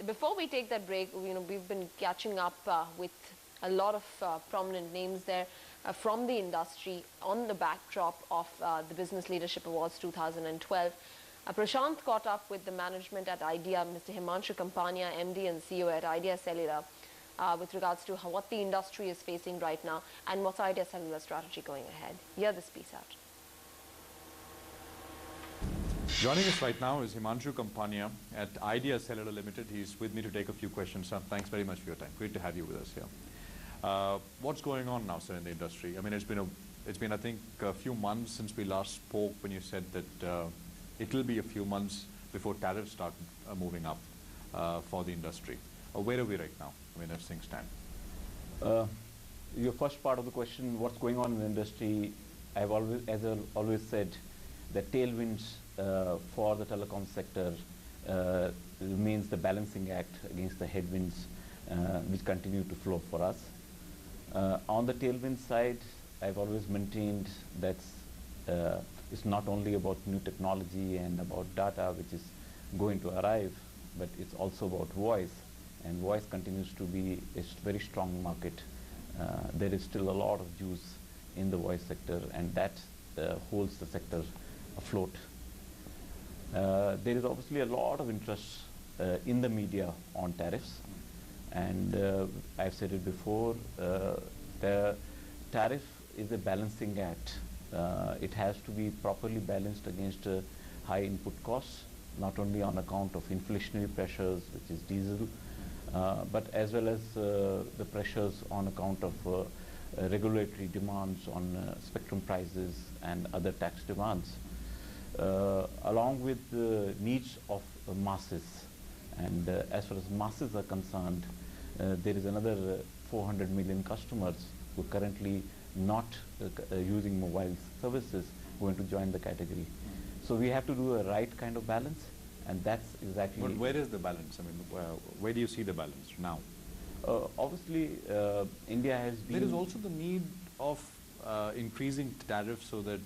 Before we take that break, we've been catching up with a lot of prominent names there from the industry on the backdrop of the Business Leadership Awards 2012. Prashant caught up with the management at Idea, Mr. Himanshu Kampania, MD and CEO at Idea Cellular, with regards to what the industry is facing right now and what's Idea Cellular strategy going ahead. Hear this piece out. Joining us right now is Himanshu Kampania at Idea Cellular Limited. He's with me to take a few questions. Sir, thanks very much for your time. Great to have you with us here. What's going on now, sir, in the industry? I mean, it's been I think a few months since we last spoke when you said that it will be a few months before tariffs start moving up for the industry. Where are we right now? I mean, as things stand. Your first part of the question, what's going on in the industry? I've always said that tailwinds for the telecom sector remains the balancing act against the headwinds which continue to flow for us. On the tailwind side, I've always maintained that it's not only about new technology and about data which is going to arrive, but it's also about voice, and voice continues to be a very strong market. There is still a lot of juice in the voice sector, and that holds the sector afloat. There is obviously a lot of interest in the media on tariffs, and I've said it before, the tariff is a balancing act. It has to be properly balanced against high input costs, not only on account of inflationary pressures, which is diesel, but as well as the pressures on account of regulatory demands on spectrum prices and other tax demands, along with the needs of masses. And as far as masses are concerned, there is another 400 million customers who are currently not using mobile services going to join the category. So we have to do a right kind of balance, and that's exactly... But where is the balance? I mean, where do you see the balance now? Obviously, India has been... There is also the need of increasing tariffs so that,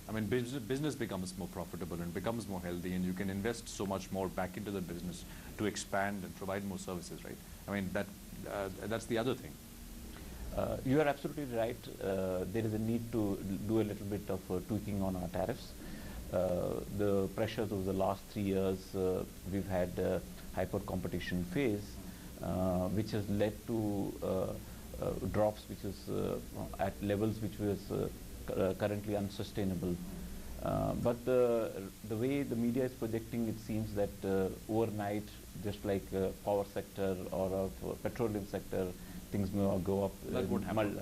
I mean, business becomes more profitable and becomes more healthy, and you can invest so much more back into the business to expand and provide more services, right? I mean, that's the other thing. You are absolutely right. There is a need to do a little bit of tweaking on our tariffs. The pressures over the last 3 years, we've had a hyper competition phase, which has led to drops which is at levels which was currently unsustainable. But the way the media is projecting, it seems that overnight, just like power sector or petroleum sector, things may go up. That won't happen.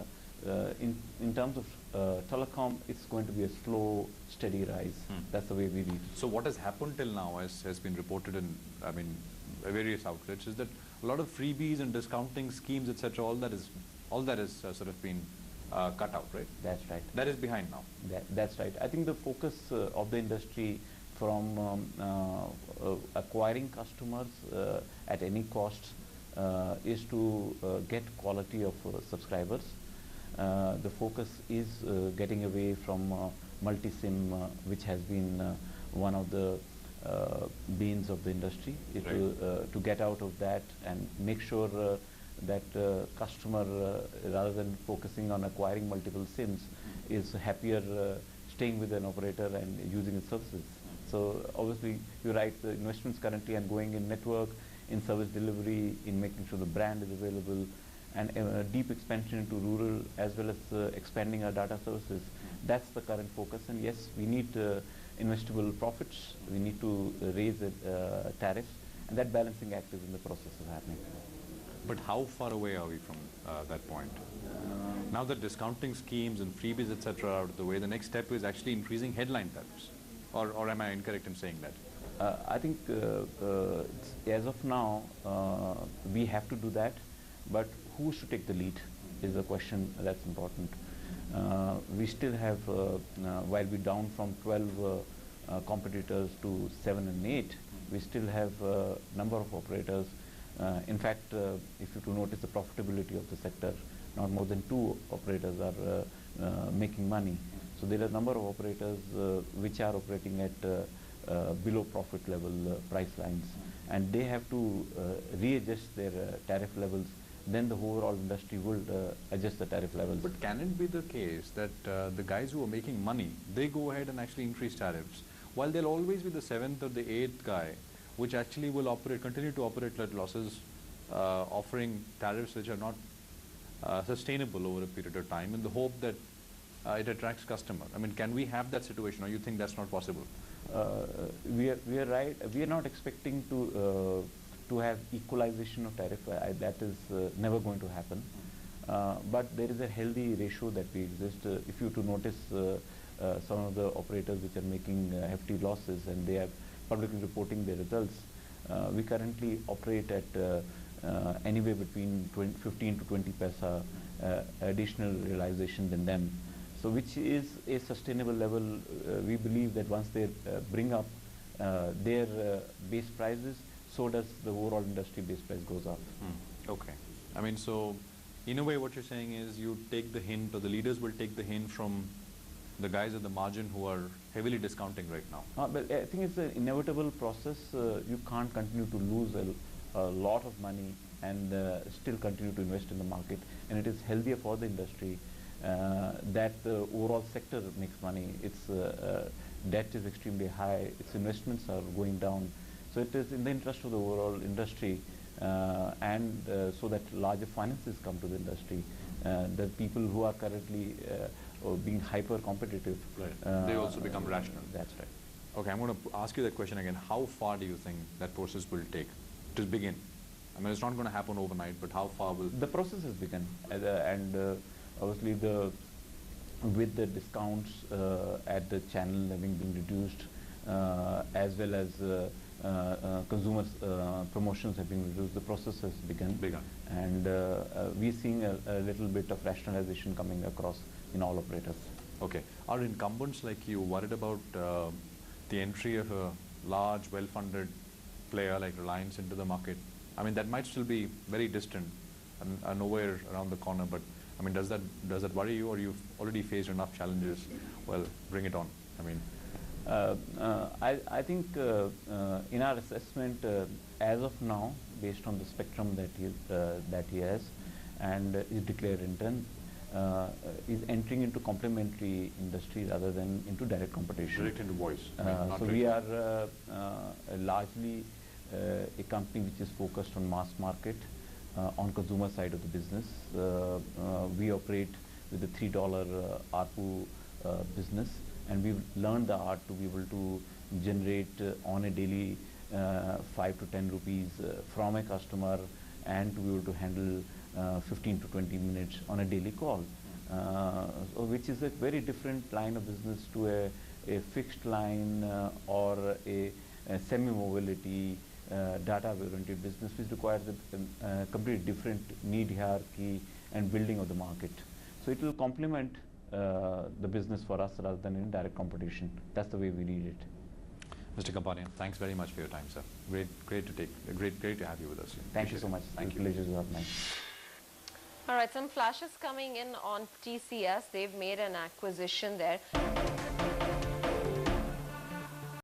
In terms of telecom, it's going to be a slow, steady rise. That's the way we read it. So what has happened till now, as has been reported in, I mean, various outlets, is that a lot of freebies and discounting schemes, etc., all that is sort of been cut out, right? That's right. That is behind now. That's right. I think the focus of the industry from acquiring customers at any cost is to get quality of subscribers. The focus is getting away from multi-SIM, which has been one of the beans of the industry, right. To get out of that and make sure that customer, rather than focusing on acquiring multiple SIMs, is happier staying with an operator and using its services. So obviously, you're right, the investments currently are going in network, in service delivery, in making sure the brand is available, and deep expansion into rural, as well as expanding our data services. That's the current focus. And yes, we need investable profits. We need to raise tariffs, and that balancing act is in the process of happening. But how far away are we from that point? Now that discounting schemes and freebies, etc., are out of the way, the next step is actually increasing headline tariffs. Or am I incorrect in saying that? I think as of now, we have to do that, but who should take the lead is a question that's important. We still have, while we're down from 12 competitors to 7 and 8, we still have a number of operators. In fact, if you to notice the profitability of the sector, not more than 2 operators are making money. So there are a number of operators which are operating at below profit level price lines, and they have to readjust their tariff levels. Then the overall industry will adjust the tariff levels. But can it be the case that the guys who are making money, they go ahead and actually increase tariffs, while there'll always be the 7th or the 8th guy, which actually will continue to operate at losses, offering tariffs which are not sustainable over a period of time, in the hope that it attracts customer? I mean, can we have that situation, or you think that's not possible? We are right. We are not expecting to have equalization of tariff. That is never going to happen. But there is a healthy ratio that we exist. If you to notice some of the operators which are making hefty losses and they are publicly reporting their results, we currently operate at anywhere between 15 to 20 paisa additional realization than them. So which is a sustainable level. We believe that once they bring up their base prices, so does the overall industry base price goes up. Okay. I mean, so in a way what you're saying is you take the hint, or the leaders will take the hint from the guys at the margin who are heavily discounting right now. But I think it's an inevitable process. You can't continue to lose a lot of money and still continue to invest in the market. And it is healthier for the industry that the overall sector makes money. Its debt is extremely high. Its investments are going down. So it is in the interest of the overall industry and so that larger finances come to the industry. The people who are currently being hyper competitive, they also become rational. That's right. Okay, I'm going to ask you that question again. How far do you think that process will take to begin? I mean, it's not going to happen overnight, but how far will... The process has begun, and obviously with the discounts at the channel having been reduced, as well as consumers promotions have been reduced, the process has begun. And we're seeing a little bit of rationalization coming across in all operators. Okay. Are incumbents like you worried about the entry of a large, well-funded player like Reliance into the market? I mean, that might still be very distant and nowhere around the corner, but I mean, does that worry you, or you've already faced enough challenges? Well, bring it on. I mean, I think in our assessment, as of now, based on the spectrum that he has and is declared intent, is entering into complementary industry rather than into direct competition. Direct into voice. So we are largely a company which is focused on mass market, on consumer side of the business. We operate with the $3 ARPU business, and we've learned the art to be able to generate on a daily 5 to 10 rupees from a customer, and to be able to handle 15 to 20 minutes on a daily call, so which is a very different line of business to a fixed line or a semi-mobility data-oriented business, which requires a completely different need hierarchy and building of the market. So it will complement the business for us rather than in direct competition. That's the way we read it. Mr. Kampania, thanks very much for your time, sir. Great to have you with us. Thank you so much. Thank you. Pleasure to have me. All right, some flashes coming in on TCS. They've made an acquisition there.